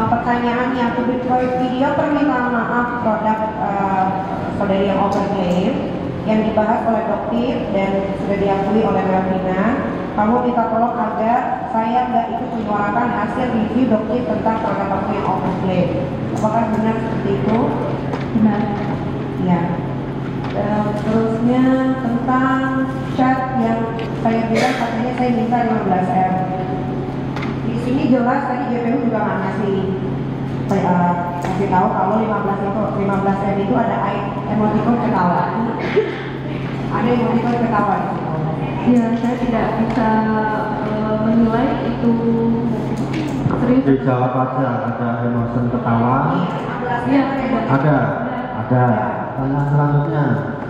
pertanyaan yang publik video permintaan maaf produk saudari yang overclaim yang dibahas oleh dokter dan sudah diakui oleh Melvina. Kamu minta tolong agar saya nggak ikut menyuarakan hasil review dokter tentang produk kamu yang overclaim. Apakah benar seperti itu? Benar. Ya. Terusnya tentang chat yang saya bilang katanya saya minta 15M. Di sini jelas tadi JPU juga nggak ngasih tahu kalau 15M itu ada emoticon ketawa. Ada emoticon ketawa. Iya, saya tidak bisa menilai itu serius. Dijawab aja, ada emotion ketawa. Iya, ada. Tanya selanjutnya.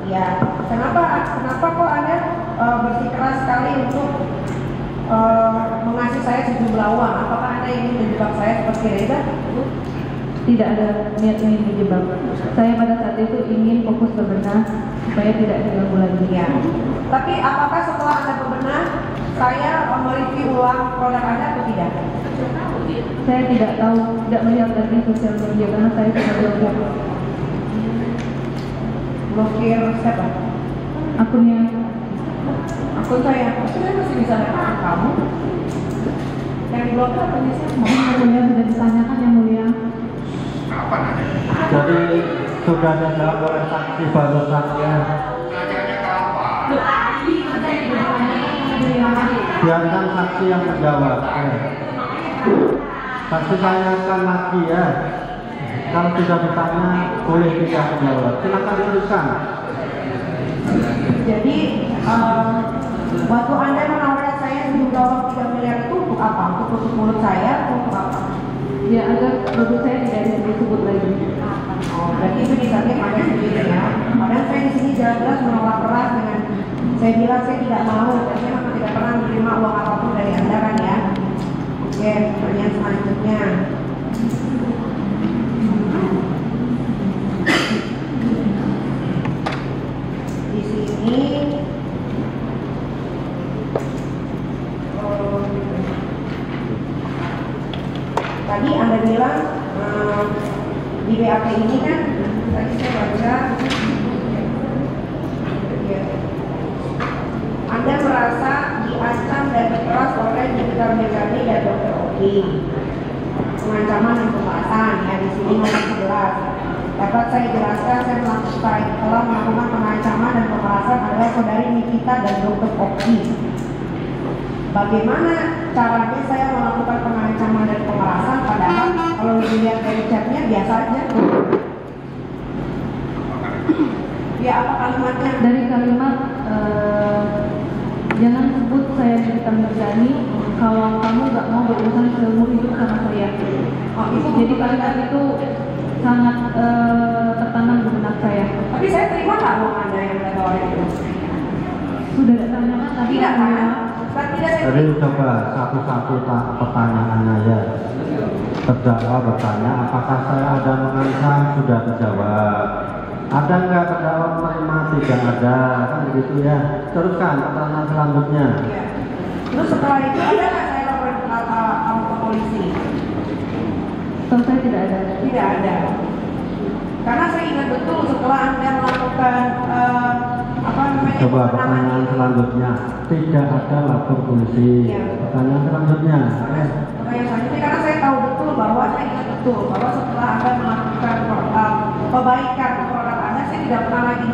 Ya, kenapa kok Anda bersikeras sekali untuk mengasih saya sejumlah uang? Apakah Anda ingin menjebak saya seperti Reza? Tidak ada niat ingin menjebak. Saya pada saat itu ingin fokus bebenah supaya tidak diganggu lagi. Ya. Tapi apakah setelah Anda bebenah, saya mereview ulang produk Anda atau tidak? Saya tidak tahu, tidak melihat dari sosial media karena saya sudah blokir. Blokir siapa? Akunnya. Akun saya. Saya masih bisa lihat kamu. Yang diblokir akunnya siapa? Akunnya sudah ditanyakan yang mulia. Jadi sudah dijawab oleh saksi barusan ya. Biarkan saksi yang menjawab. Ya. Saksi tanyakan lagi ya. Kalau tidak ditanya boleh tidak menjawab. Silakan diteruskan. Jadi waktu Anda menawarkan saya sejumlah uang 3 miliar itu untuk apa? Untuk tutup mulut saya atau untuk apa? Ya, agar produk saya tidak disebut lagi. Oh, berarti itu disampaikan Anda sendiri ya. Padahal saya di sini jelas-jelas menolak keras dengan saya bilang saya tidak mau dan saya memang tidak pernah menerima uang apapun dari Anda kan ya. Oke, pertanyaan selanjutnya. Di sini tadi Anda bilang di BAP ini kan tadi saya baca Anda merasa diancam dan diperas oleh Dr. Megani dan Dr. Oki. Pengancaman dan pembahasan ya di sini nomor 11. Dapat saya jelaskan saya telah melakukan pengancaman dan pembahasan adalah saudari Nikita dan Dr. Oki. Bagaimana caranya saya melakukan pengancaman dan pemerasan padahal kalau dilihat dari chatnya biasa aja. Ya apa kalimatnya? Dari kalimat jangan sebut saya Nikita Mirzani kalau kamu nggak mau berurusan seumur hidup sama saya. Oh, itu jadi kalimat itu sangat tertanam di benak saya. Tapi saya terima nggak uang Anda yang Anda tawarin itu? Sudah ditanyakan tadi Tidak kan? Jadi coba satu-satu pertanyaannya ya. Terdakwa bertanya apakah saya ada mengancam, sudah dijawab. Ada nggak terdakwa menerima? Tidak ada, kan begitu ya. Teruskan pertanyaan selanjutnya. Ya. Terus setelah itu ada nggak saya laporan kamu ke polisi? Saya tidak ada. Tidak ada. Karena saya ingat betul setelah Anda melakukan Coba pertanyaan selanjutnya. Tidak ada lapor polisi. Ya. Pertanyaan selanjutnya. Pertanyaan selanjutnya karena saya tahu betul bahwa saya ingat betul bahwa setelah Anda melakukan perbaikan produk Anda, saya tidak pernah lagi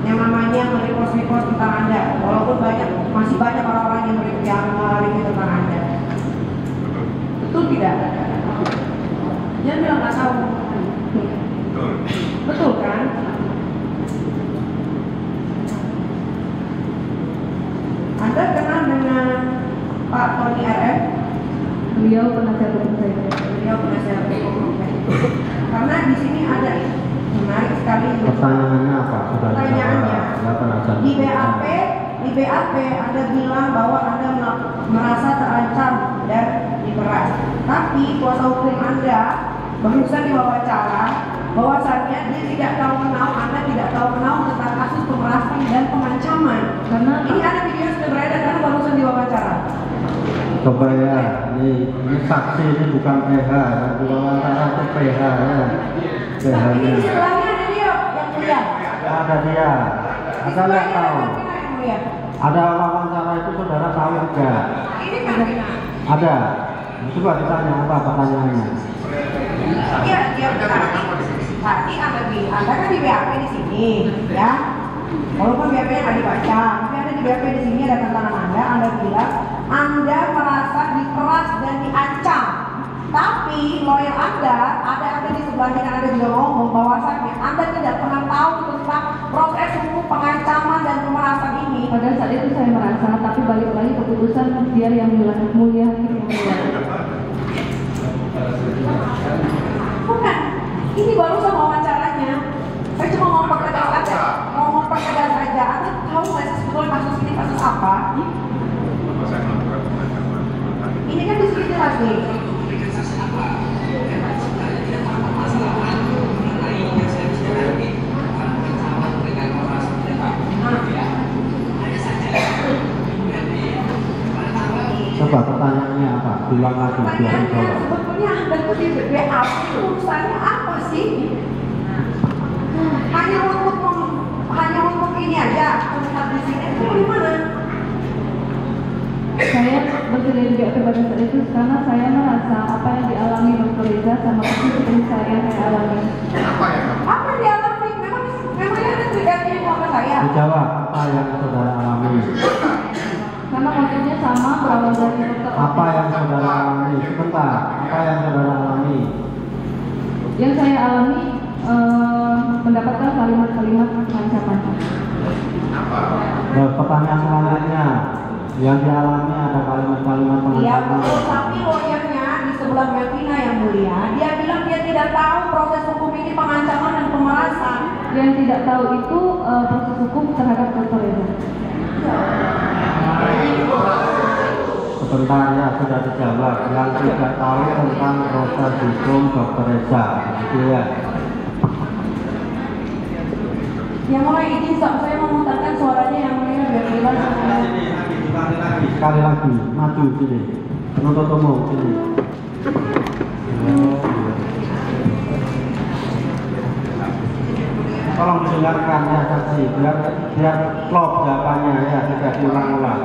yang namanya merepost tentang Anda. Walaupun masih banyak orang-orang yang mereview tentang Anda. Betul tidak? Jangan bilang nggak tahu. Betul kan? Anda kenal dengan Pak Tony RM? Beliau penasihat hukum saya. Beliau penasihat hukum. Karena di sini ada menarik sekali. Pertanyaannya apa? Sudah Pertanyaannya di BAP Anda bilang bahwa Anda merasa terancam dan diperas. Tapi kuasa hukum Anda barusan diwawancara bahwasannya dia tidak tahu kenal, Anda tidak tahu kenal tentang kasus pemerasan dan pengancaman. Karena ini ada video sudah beredar karena barusan diwawancara. Coba ya, ini saksi, ini bukan PH yang diwawancara PH ya. Tapi PH-nya. di sebelahnya ada dia yang mulia. Ada dia. Di Ada nggak sebelahnya tahu? ada pimpinan yang mulia. Ada wawancara itu saudara tahu enggak? Ini pimpinan. Ada. Coba ditanya apa pertanyaannya? Iya, dia tadi Anda kan di BAP di sini, ya. Walaupun BAP-nya nggak dibaca, tapi ada di BAP di sini ada tentang Anda bilang Anda merasa diperas dan diancam. Tapi lawyer ada di sebelahnya dan Anda juga ngomong bahwasannya Anda tidak pernah tahu tentang proses hukum pengancaman dan pemerasan ini. Pada saat itu saya merasa, tapi balik lagi keputusan biar yang mulia hakim yang mulia. Bukan, ini baru sama wawancaranya. Saya cuma mau mempertegas aja, Anda tahu nggak sih sebetulnya kasus ini kasus apa? Ini kan di sini jelas nih. Coba pertanyaannya apa? Bilang lagi biar Pertanyaannya dijawab. sebetulnya Anda tuh di BAP itu urusannya apa sih? Hanya untuk ini aja, untuk di sini itu gimana? Saya bersedia di BAP pada saat itu karena saya merasa apa yang dialami Dr. Riza sama persis seperti saya alami. Apa yang dialami? Memangnya ada tidak ini sama saya? Dijawab apa yang saudara alami? Karena motifnya sama berawal dari dokter. Apa yang saudara alami? Sebentar. Apa yang saudara alami? Yang saya alami mendapatkan kalimat-kalimat ancaman. Nah, pertanyaan selanjutnya, yang dialami ada kalimat-kalimat Iya pengancaman. betul, tapi lawyernya di sebelah Melvina yang mulia, dia bilang dia tidak tahu proses hukum ini pengancaman dan pemerasan. Yang tidak tahu itu proses hukum terhadap Dr. Riza. Sebentar ya, sudah dijawab. Yang tidak tahu tentang proses hukum Dr. Reza, gitu ya. Yang mulai izin saya memutarkan suaranya yang mulia biar jelas. Sekali lagi, maju sini. Penuntut umum sini. Tolong didengarkan ya saksi, biar klop jawabannya ya, tidak diulang-ulang.